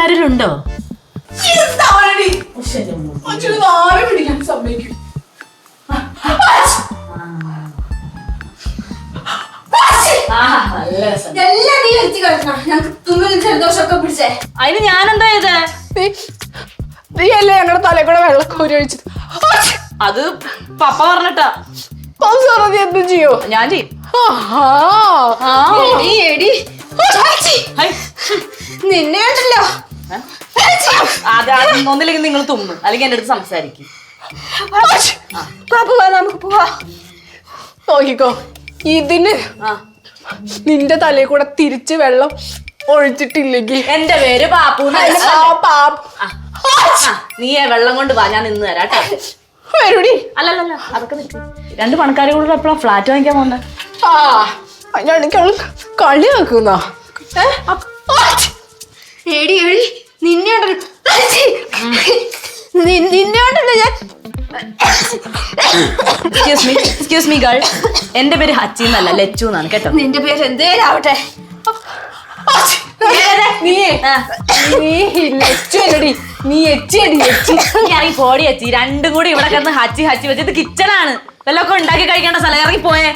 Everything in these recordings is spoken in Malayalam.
ആരെങ്കിലും ഉണ്ടോ? അതിന് ഞാനെന്താ ചെയ്തേ? നീയല്ലേ ഞങ്ങളുടെ തലയിൽ കൂടെ വെള്ളം കോരി ഒഴിച്ചത്? അത് പപ്പ പറഞ്ഞിട്ടാ. നീ എന്തും ചെയ്യോ? ഞാൻ ചെയ്യും. നിന്നെ ഉണ്ടല്ലോ ഒന്നില്ലെങ്കിൽ നിങ്ങൾ തുമ്മും, അല്ലെങ്കിൽ എന്റെ അടുത്ത് സംസാരിക്കും. നമുക്ക് പോവാ. നോക്കിക്കോ, ഇതിന് നിന്റെ തലയിൽ കൂടെ തിരിച്ച് വെള്ളം ഒഴിച്ചിട്ടില്ലെങ്കിൽ എന്റെ പേര് പാപ്പു. നീ വെള്ളം കൊണ്ട് വാ, ഞാൻ ഇന്ന് തരാം കേട്ടോ. അല്ലല്ല, അതൊക്കെ നിൽക്കും. 2 പണക്കാരെ കൂടെ എപ്പോഴാ ഫ്ലാറ്റ് വാങ്ങിക്കാൻ പോണ്ട? കളി വെക്കുന്നോ? നിന്നെ ഞാൻ എക്സ്ക്യൂസ് മീ ഗേൾ, എന്റെ പേര് ഹച്ചി എന്നല്ല, ലച്ചു എന്നാണ് കേട്ടോ. നിന്റെ പേര് എന്തേലാവട്ടെ. പോടി ഹച്ചി. 2 കൂടി ഇവിടെ കിടന്ന് ഹച്ചി ഹച്ചി വെച്ച്. ഇത് കിച്ചണാണ്, വല്ലതൊക്കെ ഉണ്ടാക്കി കഴിക്കേണ്ട സ്ഥലം. ഇറങ്ങി പോയേ.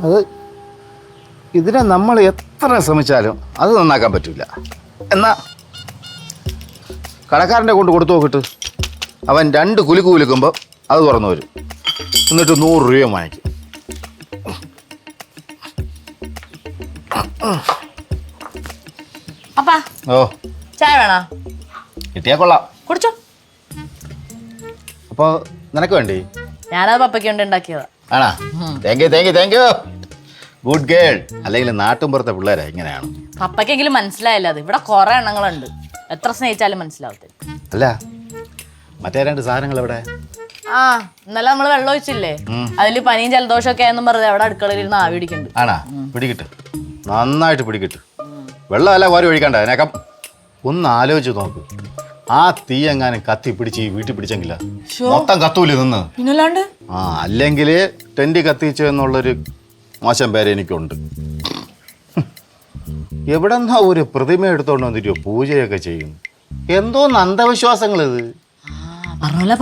അത് ഇതിനെ നമ്മൾ എത്ര ശ്രമിച്ചാലും അത് നന്നാക്കാൻ പറ്റില്ല. എന്നാ കടക്കാരൻ്റെ കൊണ്ട് കൊടുത്തു നോക്കിട്ട് അവൻ 2 കുലുക്ക് കുലുക്കുമ്പോൾ അത് തുറന്നു വരും. എന്നിട്ട് 100 രൂപ വാങ്ങിക്കും. ഓ, ചായ വേണോ? കിട്ടിയാ കൊള്ളാം. കുടിച്ചോ. അപ്പോൾ നിനക്ക് വേണ്ടി? ഞാനത് പപ്പയ്ക്ക് വേണ്ടി ഉണ്ടാക്കിയതാ. ആണാ? Thank you good girl. അല്ലെങ്കിൽ നാട്ടുമ്പുറത്തെ പിള്ളേരാ ഇങ്ങനെയാണ്. പപ്പയ്ക്കെങ്കിലും മനസ്സിലായില്ല. അത് ഇവിടെ കുറെ എണ്ണങ്ങളുണ്ട്, എത്ര സ്നേഹിച്ചാലും മനസ്സിലാവത്തില്ല. അല്ല, മറ്റേ 2 സാധനങ്ങൾ എവിടെ? ഇന്നലെ നമ്മള് വെള്ളം ഒഴിച്ചില്ലേ, അതില് പനിയും ജലദോഷമൊക്കെ ആയെന്നും പറഞ്ഞത് അവിടെ അടുക്കളയിൽ ഇരുന്ന് ആവി പിടിക്കുന്നുണ്ട്. ആണാ? പിടികിട്ട്, നന്നായിട്ട് പിടികിട്ട്. വെള്ളമല്ല കോരി ഒഴിക്കണ്ട. അതിനൊക്കെ ഒന്ന് ആലോചിച്ച് നോക്ക്. ആ തീ എങ്ങാനും കത്തി പിടിച്ച് ഈ വീട്ടിൽ പിടിച്ചെങ്കില മൊത്തം കത്തൂല് നിന്ന്. പിന്നല്ലാണ്ട്. അല്ലെങ്കിൽ ടെന്റ് കത്തിച്ചു എന്നുള്ളൊരു മോശം പേര് എനിക്കുണ്ട്. എവിടെന്നാ ഒരു പ്രതിമ എടുത്തോണ്ട് വന്നിട്ടോ പൂജയൊക്കെ ചെയ്യും. എന്തോന്ന് അന്ധവിശ്വാസങ്ങൾ ഇത്.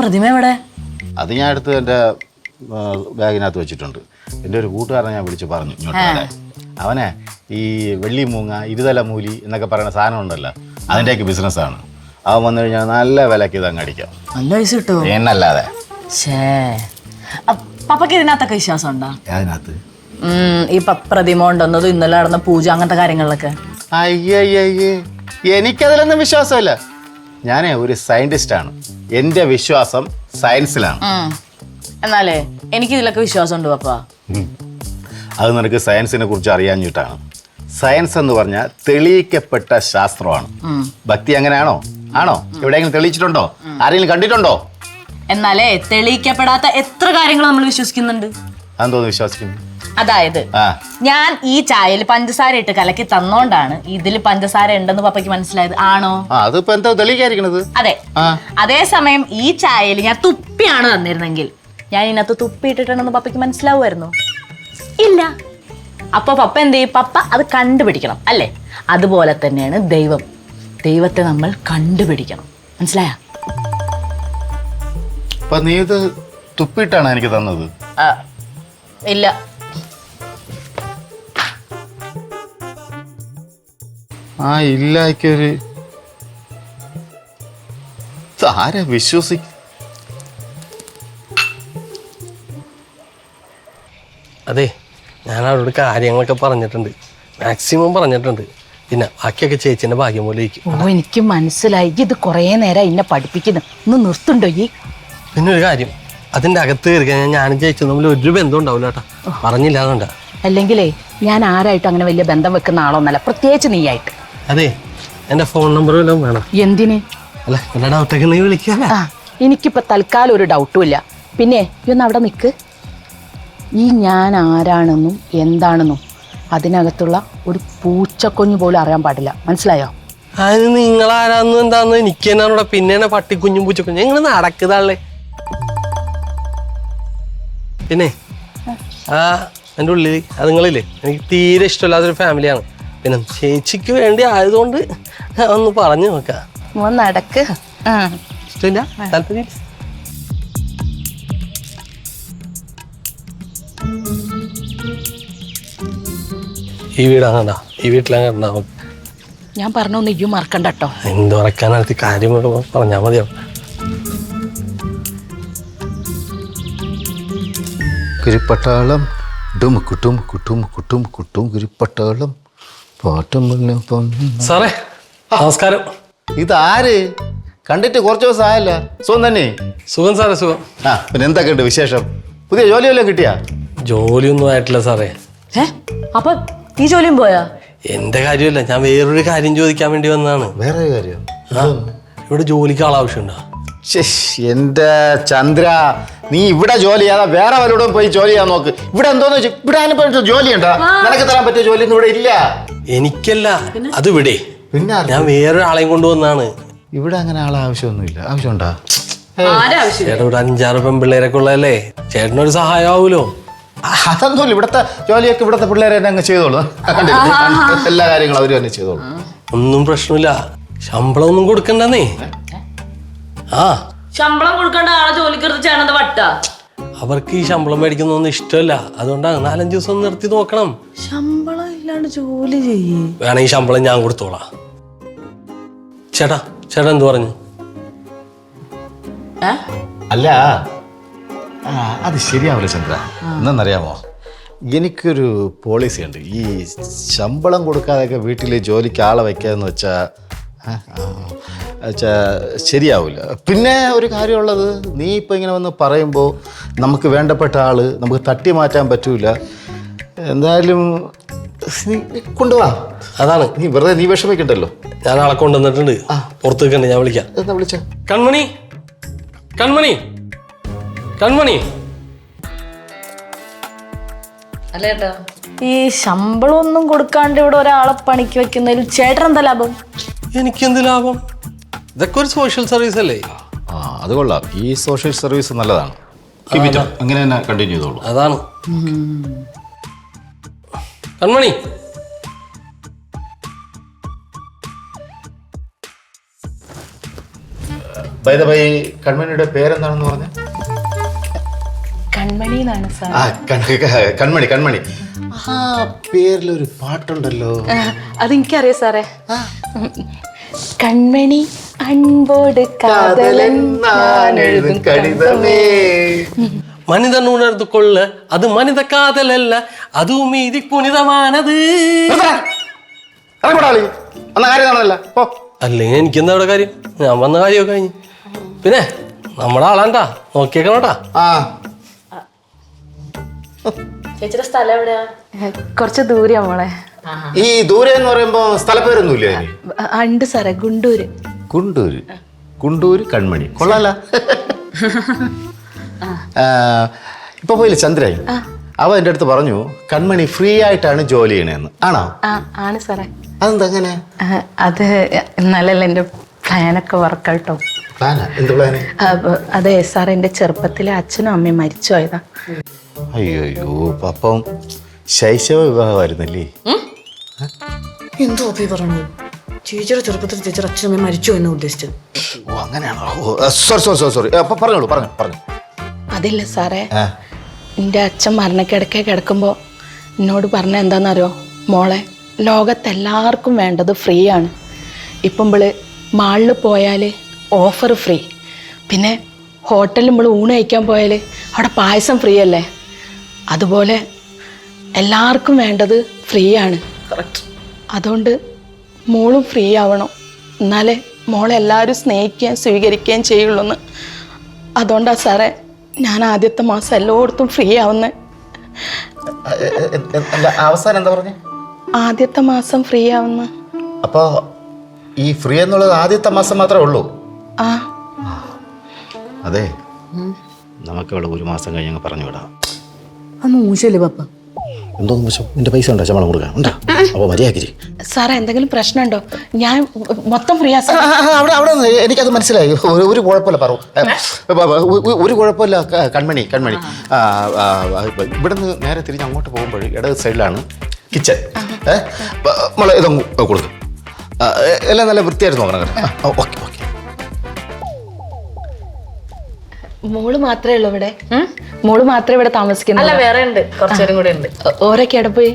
പ്രതിമ എവിടെ? അത് ഞാൻ എടുത്ത് എൻ്റെ ബാഗിനകത്ത് വെച്ചിട്ടുണ്ട്. എൻ്റെ ഒരു കൂട്ടുകാരനെ ഞാൻ വിളിച്ച് പറഞ്ഞു അവനെ ഈ വെള്ളിമൂങ്ങ, ഇരുതല മൂലി എന്നൊക്കെ പറയുന്ന സാധനം ഉണ്ടല്ലോ, അതിൻ്റെയൊക്കെ ബിസിനസ്സാണ്. അവൻ വന്നു കഴിഞ്ഞാൽ നല്ല വിലക്ക് ഇതങ്ങ് അടിക്കാം. നല്ല പൈസ കിട്ടുമോ? എന്നല്ലാതെ. പപ്പക്ക് ഇതിനകത്തൊക്കെ വിശ്വാസം ഉണ്ടോ? അതിനകത്ത് ഈ പ്രതിമ ഉണ്ടെന്നതും ഇന്നലെ നടന്ന പൂജ അങ്ങനത്തെ കാര്യങ്ങളിലൊക്കെ? അയ്യയ്യേ, എനിക്കതിലൊന്നും വിശ്വാസമില്ല. ഞാനേ ഒരു സയന്റിസ്റ്റാണ്. എൻ്റെ വിശ്വാസം സയൻസിലാണ്. എന്നാലേ എനിക്ക് ഇതിലൊക്കെ വിശ്വാസം ഉണ്ട് പപ്പ. അത് നിനക്ക് സയൻസിനെ കുറിച്ച് അറിയാഞ്ഞിട്ടാണ്. സയൻസ് എന്ന് പറഞ്ഞാൽ തെളിയിക്കപ്പെട്ട ശാസ്ത്രമാണ്. ഭക്തി അങ്ങനെയാണോ? ആണോ? എവിടെയെങ്കിലും തെളിയിച്ചിട്ടുണ്ടോ? ആരെങ്കിലും കണ്ടിട്ടുണ്ടോ? എന്നാലേ തെളിയിക്കപ്പെടാത്ത എത്ര കാര്യങ്ങൾ നമ്മൾ വിശ്വസിക്കുന്നുണ്ട്. അതെന്തോന്ന് വിശ്വസിക്കുന്നു? അതായത് ഞാൻ ഈ ചായയിൽ പഞ്ചസാര ഇട്ട് കലക്കി തന്നോണ്ടാണ് ഇതിൽ പഞ്ചസാര ഉണ്ടെന്ന് പപ്പയ്ക്ക് മനസ്സിലായത്. ആണോ? അതിപ്പോ എന്താ തെളിയിക്കാതിരിക്കണത്? അതെ. അതേസമയം ഈ ചായയിൽ ഞാൻ തുപ്പിയാണ് തന്നിരുന്നെങ്കിൽ ഞാൻ ഇതിനകത്ത് തുപ്പി ഇട്ടിട്ടുണ്ടെന്ന് പപ്പയ്ക്ക് മനസ്സിലാവുമായിരുന്നു? ഇല്ല. അപ്പൊ പപ്പ എന്ത് ചെയ്യും? പപ്പ അത് കണ്ടുപിടിക്കണം, അല്ലേ? അതുപോലെ തന്നെയാണ് ദൈവം. ദൈവത്തെ നമ്മൾ കണ്ടുപിടിക്കണം. മനസ്സിലായ? അപ്പൊ നീ ഇത് തുപ്പിയിട്ടാണ് എനിക്ക് തന്നത്? ഇല്ല. ഇല്ലാക്കൊരു ആരാ വിശ്വസി അതെ, ഞാൻ അവരോട് കാര്യങ്ങളൊക്കെ പറഞ്ഞിട്ടുണ്ട്, മാക്സിമം പറഞ്ഞിട്ടുണ്ട്. പിന്നെ ബാക്കിയൊക്കെ ചേച്ചീൻ്റെ ഭാഗ്യം പോലെ ഇരിക്കും. ഓ എനിക്ക് മനസ്സിലായി, ഇത് കുറേ നേരം എന്നെ പഠിപ്പിക്കുന്നു. ഒന്ന് നിർത്തുണ്ടോ ഈ? പിന്നെ ഒരു കാര്യം, അതിൻ്റെ അകത്ത് കയറി കഴിഞ്ഞാൽ ഞാനും ചേച്ചി തമ്മിൽ ഒരു ബന്ധം ഉണ്ടാവില്ല കേട്ടോ, പറഞ്ഞില്ല അതുകൊണ്ടാ. അല്ലെങ്കിലേ ഞാൻ ആരായിട്ടും അങ്ങനെ വലിയ ബന്ധം വെക്കുന്ന ആളൊന്നല്ല, പ്രത്യേകിച്ച് നീയായിട്ട്. അതെ, എൻ്റെ ഫോൺ നമ്പർ വല്ലതും വേണം? എന്തിന്? അല്ല, വല്ല ഡൗട്ടൊക്കെ നീ വിളിക്കാല്ലേ? ആ എനിക്കിപ്പോ തൽക്കാലം ഒരു ഡൗട്ടും ഇല്ല. പിന്നെ ഈ ഒന്ന് അവിടെ നിൽക്ക്. ഈ ഞാൻ ആരാണെന്നും എന്താണെന്നും അതിനകത്തുള്ള ഒരു പൂച്ചക്കുഞ്ഞു പോലും അറിയാൻ പാടില്ല, മനസ്സിലായോ? അതിന് നിങ്ങളാരാന്ന് എന്താന്ന് എനിക്ക് തന്നെയാണോടെ. പിന്നെ പട്ടിക്കുഞ്ഞും പൂച്ചക്കുഞ്ഞും എങ്ങനെ നടക്കുതാളേ. പിന്നെ ആ എൻ്റെ ഉള്ളിൽ അതുങ്ങളില്ലേ, എനിക്ക് തീരെ ഇഷ്ടമില്ലാത്തൊരു ഫാമിലിയാണ്. പിന്നെ ചേച്ചിക്ക് വേണ്ടി ആയതുകൊണ്ട് ഒന്ന് പറഞ്ഞു നോക്കാം. നടക്ക്. ഇഷ്ടമില്ല, താല്പര്യം. ഈ വീടാണോ? ഈ വീട്ടിലാണ് ഉണ്ടാവും. ഞാൻ പറഞ്ഞ നെയ്യും മറക്കണ്ട കേട്ടോ. എന്ത് മറക്കാനടുത്ത് കാര്യങ്ങളൊക്കെ പറഞ്ഞാൽ മതിയോ? കുരിപ്പട്ടാളം കുട്ടും കുരിപ്പട്ടാളം പാട്ടും. സാറേ നമസ്കാരം. ഇതാര്? കണ്ടിട്ട് കുറച്ച് ദിവസം ആയല്ല. സുഖം തന്നെ? സുഖം സാറേ, സുഖം. ആ പിന്നെ എന്തൊക്കെയുണ്ട് വിശേഷം? പുതിയ ജോലി വല്ലതും കിട്ടിയാ? ജോലിയൊന്നും ആയിട്ടില്ല സാറേ. അപ്പൊ ഈ ജോലിയും പോയാ? എന്റെ കാര്യമല്ല, ഞാൻ വേറൊരു കാര്യം ചോദിക്കാൻ വേണ്ടി വന്നതാണ്. വേറെ കാര്യം? ഇവിടെ ജോലിക്ക് ആളാവശ്യമുണ്ടോ? എന്റെ ചന്ദ്ര, നീ ഇവിടെ ജോലി ചെയ്യാതെ വേറെ വല്ലതും പോയി ജോലി ചെയ്യാൻ നോക്ക്. ഇവിടെ എന്തോന്ന് വെച്ചാൽ ഇവിടെ അതിനെ ജോലി ഉണ്ടോ? നിനക്ക് തരാൻ പറ്റിയ ജോലി ഒന്നും ഇവിടെ ഇല്ല. എനിക്കല്ല, അത് ഇവിടെ. പിന്നെ ഞാൻ വേറൊരാളെയും കൊണ്ടുവന്നാണ്. ഇവിടെ അങ്ങനെ ആളെ ആവശ്യമൊന്നുമില്ല. ആവശ്യമുണ്ടോ? ചേട്ടൻ ഒരു 5-6 പെൺപിള്ളേരൊക്കെ ഉള്ളതല്ലേ, ചേട്ടനൊരു സഹായം ആവൂലോ? അതൊന്നുമില്ല. ഇവിടുത്തെ ജോലിയൊക്കെ ഇവിടുത്തെ പിള്ളേരെ തന്നെ അങ്ങ് ചെയ്തോളൂ. എല്ലാ കാര്യങ്ങളും അവർ തന്നെ ചെയ്തോളൂ. ഒന്നും പ്രശ്നമില്ല, ശമ്പളം ഒന്നും കൊടുക്കണ്ടെന്നേ. ആ ശമ്പളം കൊടുക്കേണ്ട ആളെ ജോലിക്കെടുത്ത് ചെയ്യണത് വട്ട. അവർക്ക് ഈ ശമ്പളം മേടിക്കുന്നൊന്നും ഇഷ്ടമല്ല, അതുകൊണ്ടാണ് 4-5 ദിവസം ഒന്ന് നിർത്തി നോക്കണം. ശമ്പളം ഇല്ലാണ്ട് ജോലി ചെയ്യേ? വേണമെങ്കിൽ ശമ്പളം ഞാൻ കൊടുത്തോളാം. ചേട്ടാ എന്ത് പറഞ്ഞു? അല്ല അത് ശരിയാവില്ല ചന്ദ്ര. എന്നറിയാമോ, എനിക്കൊരു പോളിസി ഉണ്ട്. ഈ ശമ്പളം കൊടുക്കാതെയൊക്കെ വീട്ടിൽ ജോലിക്ക് ആളെ വയ്ക്കാന്ന് വെച്ചാൽ ശരിയാവില്ല. പിന്നെ ഒരു കാര്യമുള്ളത്, നീ ഇപ്പം ഇങ്ങനെ വന്ന് പറയുമ്പോൾ നമുക്ക് വേണ്ടപ്പെട്ട ആള് നമുക്ക് തട്ടി മാറ്റാൻ പറ്റൂല. എന്തായാലും നീ കൊണ്ടുപോവാ. അതാണ്, നീ വെറുതെ നീ വിഷമിക്കണ്ടല്ലോ. ഞാൻ ആളെ കൊണ്ടുവന്നിട്ടുണ്ട്, പുറത്ത് നിൽക്കണ്ടേ, ഞാൻ വിളിക്കാം. എന്താ വിളിച്ച? കൺമണി. അല്ലേട്ടാ, ഈ ശമ്പളം ഒന്നും കൊടുക്കാണ്ട് ഇവിടെ ഒരാളെ പണിക്ക് വെക്കുന്നതിൽ ചേട്ടൻ എന്താ ലാഭം? എനിക്കെന്ത് ലാഭം? ഇതൊക്കെ ഒരു സോഷ്യൽ സർവീസ് അല്ലേ? അത് കൊള്ളാം. ഈ സോഷ്യൽ സർവീസ് നല്ലതാണ്. അങ്ങനെ തന്നെ കണ്ടിന്യൂ ചെയ്തോളൂ. അതാണ്. കൺമണി, ബൈ ദ ബൈ, കൺമണിയുടെ പേരെന്താണെന്ന് പറഞ്ഞ? കൺമണി എന്നാണ് സാർ. കൺമണി. ആ പേരിലൊരു പാട്ടുണ്ടല്ലോ. അതെനിക്കറിയാം സാറേ. കൺമണി അൻപോട് കാതലൻ ഞാൻ എഴുതും കടിതമേ. മനിതൻ ഉണർന്നു കൊള്ള, അത് മനിത കാതലല്ല, അതും മീതി പുനിതമാനത്. അല്ലെങ്കിൽ എനിക്കെന്താ ഇവിടെ കാര്യം? ഞാൻ വന്ന കാര്യമൊക്കെ കഴിഞ്ഞ്. പിന്നെ നമ്മുടെ ആളാണ്ടാ, നോക്കിയേക്കണോട്ടാ. ചേച്ചിയുടെ സ്ഥലം എവിടെയാ? കുറച്ച് ദൂരെയാ മോളെ. ഈ ദൂരെ എന്ന് പറയുമ്പോ സ്ഥലപ്പേരൊന്നുമില്ല? ഉണ്ട് സാറേ, ഗുണ്ടൂര്. കുണ്ടൂര് കൺമണി കൊള്ളാല. ഇപ്പൊ പോയില്ലേ ചന്ദ്രൻ? അവ എൻ്റെ അടുത്ത് പറഞ്ഞു കൺമണി ഫ്രീ ആയിട്ടാണ് ജോലി ചെയ്യണേന്ന്. ആണോ? ആണ് സാറേ. അതെന്താ അങ്ങനെ? അത് എന്നാലല്ല എൻ്റെ പ്ലാനൊക്കെ വർക്കൗട്ടോ. എന്ത് പ്ലാന്? അതെ സാർ, എൻ്റെ ചെറുപ്പത്തിലെ അച്ഛനും അമ്മയും മരിച്ചു പോയതാ. അയ്യോ, അപ്പം ശൈശവ വിവാഹമായിരുന്നല്ലേ? എന്തോ പറഞ്ഞു? ചേച്ചിയുടെ ചെറുപ്പത്തിൽ ചേച്ചിയുടെ അച്ഛനമ്മ മരിച്ചു എന്ന് ഉദ്ദേശിച്ചത്. ഓ അങ്ങനെയാണോ? സോറി. പറഞ്ഞു. അതില്ല സാറേ, എൻ്റെ അച്ഛൻ മരണക്കിടക്കെ കിടക്കുമ്പോൾ എന്നോട് പറഞ്ഞ എന്താണെന്നറിയോ? മോളെ, ലോകത്തെല്ലാവർക്കും വേണ്ടത് ഫ്രീ ആണ്. ഇപ്പം മാളിൽ പോയാൽ ഓഫർ ഫ്രീ, പിന്നെ ഹോട്ടലിൽ നമ്മൾ ഊണ് കഴിക്കാൻ പോയാൽ അവിടെ പായസം ഫ്രീ അല്ലേ, അതുപോലെ എല്ലാവർക്കും വേണ്ടത് ഫ്രീ ആണ്. അതുകൊണ്ട് മോളും ഫ്രീ ആവണം, എന്നാലേ മോളെ എല്ലാവരും സ്നേഹിക്കുകയും സ്വീകരിക്കുകയും ചെയ്യുള്ളൂന്ന്. അതുകൊണ്ടാണ് സാറേ ഞാൻ ആദ്യത്തെ മാസം എല്ലായിടത്തും ഫ്രീ ആവുന്നത്. അവസാനം എന്താ പറഞ്ഞേ? ആദ്യത്തെ മാസം ഫ്രീ ആവുന്ന. അപ്പോൾ ഈ ഫ്രീ എന്നുള്ളത് ആദ്യത്തെ മാസം മാത്രമേ ഉള്ളൂ? ആ അതെ, നമുക്കിവിടെ ഒരു മാസം കഴിഞ്ഞ് പറഞ്ഞു വിടാം. അന്ന് മോശമല്ലേ പപ്പ? എന്തോ മോശം? നിന്റെ പൈസ ഉണ്ടോ? ശമ്പളം കൊടുക്കാൻ ഉണ്ടോ? അപ്പോൾ മര്യാദയ്ക്ക് സാറേ എന്തെങ്കിലും പ്രശ്നമുണ്ടോ? ഞാൻ മൊത്തം ഫ്രീ ആ സാർ. അവിടെ എനിക്കത് മനസ്സിലായി. ഒരു കുഴപ്പമില്ല, പറ. ഒരു കുഴപ്പമില്ല കൺമണി. ഇവിടുന്ന് നേരെ തിരിഞ്ഞ് അങ്ങോട്ട് പോകുമ്പോൾ ഇടത് സൈഡിലാണ് കിച്ചൺ. മോളെ ഇതങ്ങ് കൊടുക്കും. എല്ലാം നല്ല വൃത്തിയായിട്ട് നോക്കണം കേട്ടോ. Okay okay. മോള് മാത്രമേ ഉള്ളൂ ഇവിടെ? മോള് മാത്രമേ ഇവിടെ താമസിക്കുന്നു? അല്ല, വേറെ ഉണ്ട്, കുറച്ചുപേരും കൂടെ ഉണ്ട്. ഓരൊക്കെ എവിടെ പോയി?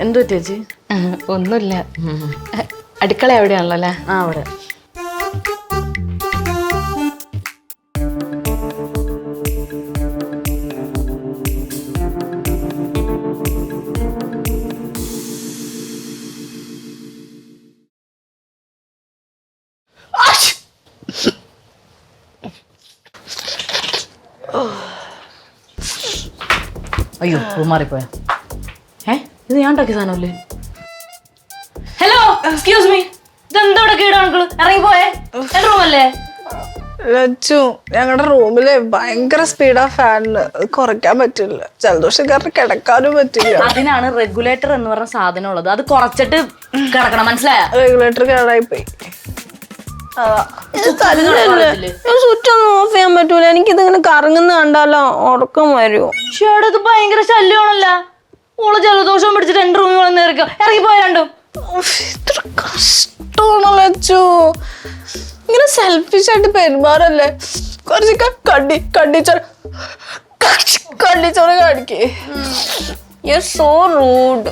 എന്തോ ചേച്ചി? ഒന്നുമില്ല. അടുക്കള എവിടെയാണല്ലോ അല്ലേ? ആ, അവിടെ. അയ്യോ, മാറിപ്പോയ. ഇത് ഞാൻ ഉണ്ടാക്കിയ സാധനമല്ലേ? ഹലോ, എക്സ്ക്യൂസ് മീ, ഇതെന്താ ഇവിടെ കീടാണുക്കള്? ഇറങ്ങിപ്പോയേ, എന്റെ റൂമല്ലേ? ലച്ചു, ഞങ്ങളുടെ റൂമില് ഭയങ്കര സ്പീഡാ ഫാനിന്, കുറയ്ക്കാൻ പറ്റില്ല. ജലദോഷം കാരണം കിടക്കാനും പറ്റില്ല. അതിനാണ് റെഗുലേറ്റർ എന്ന് പറഞ്ഞ സാധനം ഉള്ളത്, അത് കുറച്ചിട്ട് കിടക്കണം, മനസ്സിലായ? റെഗുലേറ്റർ കേടായി പോയി. സ്വിച്ച് ഒന്നും ഓഫ് ചെയ്യാൻ പറ്റൂല. എനിക്കിതിങ്ങനെ കറങ്ങുന്ന കണ്ടാലോ ഉറക്കം വരുമോ? ചേട്ടാ, ഇത് ഭയങ്കര ശല്യമാണല്ലോ. ഓള് ജലദോഷം പിടിച്ചിട്ട് എന്റെ റൂമിൽ വന്ന് ഇറങ്ങിപ്പോയ രണ്ടും. ഇത്ര കഷ്ടമാണ് ലച്ചു, ഇങ്ങനെ സെൽഫിഷ് ആയിട്ട് പെരുമാറല്ലേ. കുറച്ചൊക്കെ കണ്ടിച്ചോറ് കാണിക്കേ. You're so rude.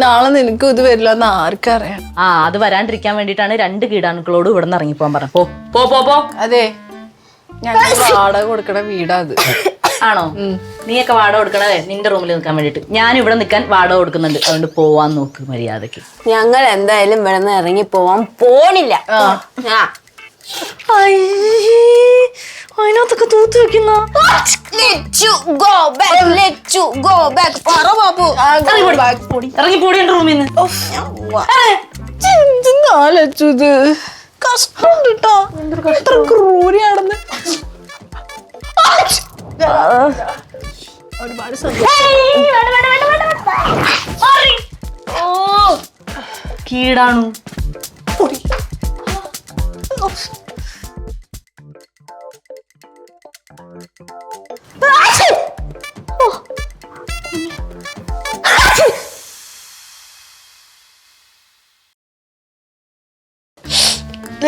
നാളെ നിനക്കും ഇത് വരില്ല എന്ന് ആർക്കറിയാം. ആ, അത് വരാണ്ടിരിക്കാൻ വേണ്ടിട്ടാണ് 2 കീടാണുക്കളോട് ഇവിടെ നിന്ന് ഇറങ്ങിപ്പോൻ പറഞ്ഞു. പോ. അതെ, ഞങ്ങൾ വാടക കൊടുക്കണ വീടാ അത്. ആണോ? നീയൊക്കെ വാടക കൊടുക്കണതേ നിന്റെ റൂമിൽ നിൽക്കാൻ വേണ്ടിട്ട്. ഞാൻ ഇവിടെ നിൽക്കാൻ വാടക കൊടുക്കുന്നുണ്ട്, അതുകൊണ്ട് പോവാൻ നോക്ക് മര്യാദക്ക്. ഞങ്ങൾ എന്തായാലും ഇവിടെ നിന്ന് ഇറങ്ങി പോവാൻ പോണില്ല. അതിനകത്തൊക്കെ തൂത്ത് വെക്കുന്ന ഇറങ്ങിപ്പോടി എന്റെ റൂമിൽ നിന്ന്. ലച്ചു, ഇത് കഷ്ടം കിട്ടോ, എത്ര ക്രൂരിയാണെന്ന്. ഒരുപാട് കീടാണു.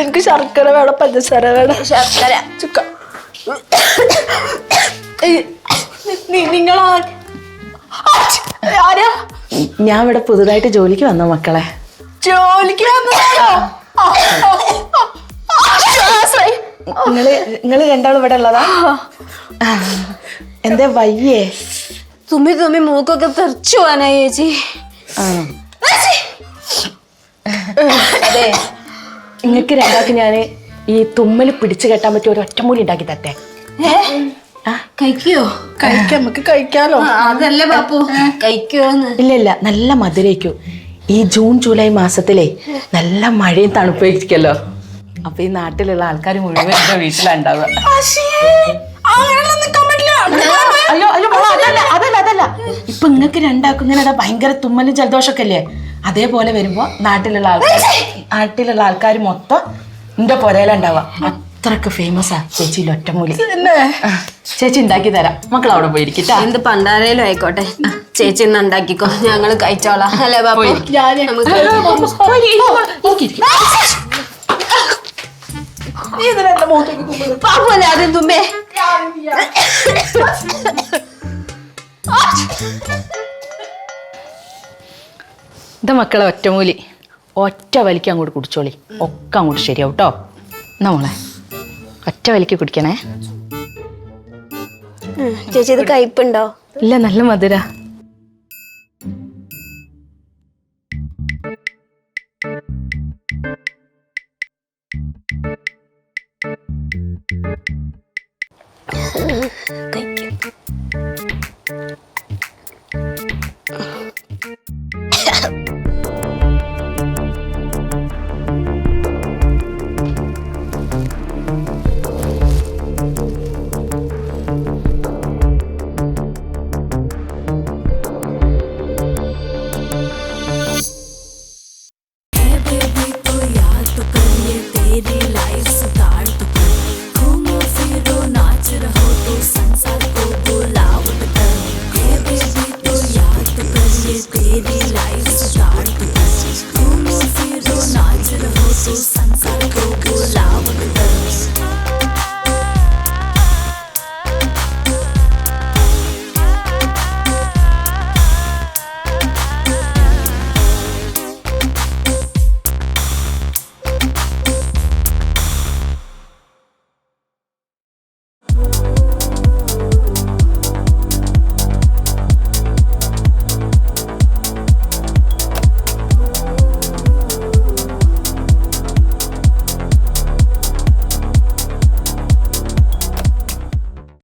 എനിക്ക് ശർക്കര വേണം, പഞ്ചസാര വേണം. ശർക്കര ചുക്ക. നിങ്ങളാ? ഞാൻ ഇവിടെ പുതുതായിട്ട് ജോലിക്ക് വന്ന മക്കളെ. ജോലിക്ക് വന്നതാണോ? നിങ്ങള് രണ്ടാളും ഇവിടെ ഉള്ളതാ? എന്തേ വയ്യേ? തുമ്മി മൂക്കൊക്കെ തെറിച്ചു പോവാനായി ചേച്ചി. അതെ, നിങ്ങൾക്ക് രണ്ടാൾക്ക് ഞാൻ ഈ തുമ്മൽ പിടിച്ചു കെട്ടാൻ പറ്റിയ ഒരു ഒറ്റമൂലി ഉണ്ടാക്കി തട്ടെ. കഴിക്കോ? നമുക്ക് കഴിക്കാലോ. അതല്ലേ പാപ്പു, കഴിക്കോന്ന്? ഇല്ല, നല്ല മധുരയ്ക്കും. ഈ ജൂൺ ജൂലൈ മാസത്തിലേ നല്ല മഴയും തണുപ്പായിരിക്കല്ലോ. അപ്പൊ ഈ നാട്ടിലുള്ള ആൾക്കാർ മുഴുവൻ എന്റെ വീട്ടിലുണ്ടാവുക. അയ്യോ അതല്ല. ഇപ്പൊ നിങ്ങൾക്ക് രണ്ടാക്കും ഇങ്ങനെ ഭയങ്കര തുമ്മലും ജലദോഷമൊക്കെ അല്ലേ, അതേപോലെ വരുമ്പോ നാട്ടിലുള്ള ആൾക്കാർ മൊത്തം എന്റെ പുരയിലുണ്ടാവുക. അത്രക്ക് ഫേമസാ ചേച്ചി ഒറ്റമൂലി. ചേച്ചി ഉണ്ടാക്കി തരാം, മക്കൾ അവിടെ പോയിരിക്കട്ടാ. എന്ത് പണ്ടാരയിലും ആയിക്കോട്ടെ, ചേച്ചി ഇന്ന് ഉണ്ടാക്കിക്കോ, ഞങ്ങള് കഴിച്ചോളാം. അല്ലേ പാപ്പു? പാപ്പല്ലേ ആദ്യം തുമ്പേ? ഇത് മക്കളെ ഒറ്റമൂലി ഒറ്റ വലിക്ക് അങ്ങോട്ട് കുടിച്ചോളി ഒക്കെ അങ്ങോട്ട് ശരിയാവും കേട്ടോ. എന്നാ മോളെ ഒറ്റ വലിക്ക് കുടിക്കണേ. ചേച്ചി ഇത് കയ്പുണ്ടോ? ഇല്ല, നല്ല മധുര. संसार को बुलाओ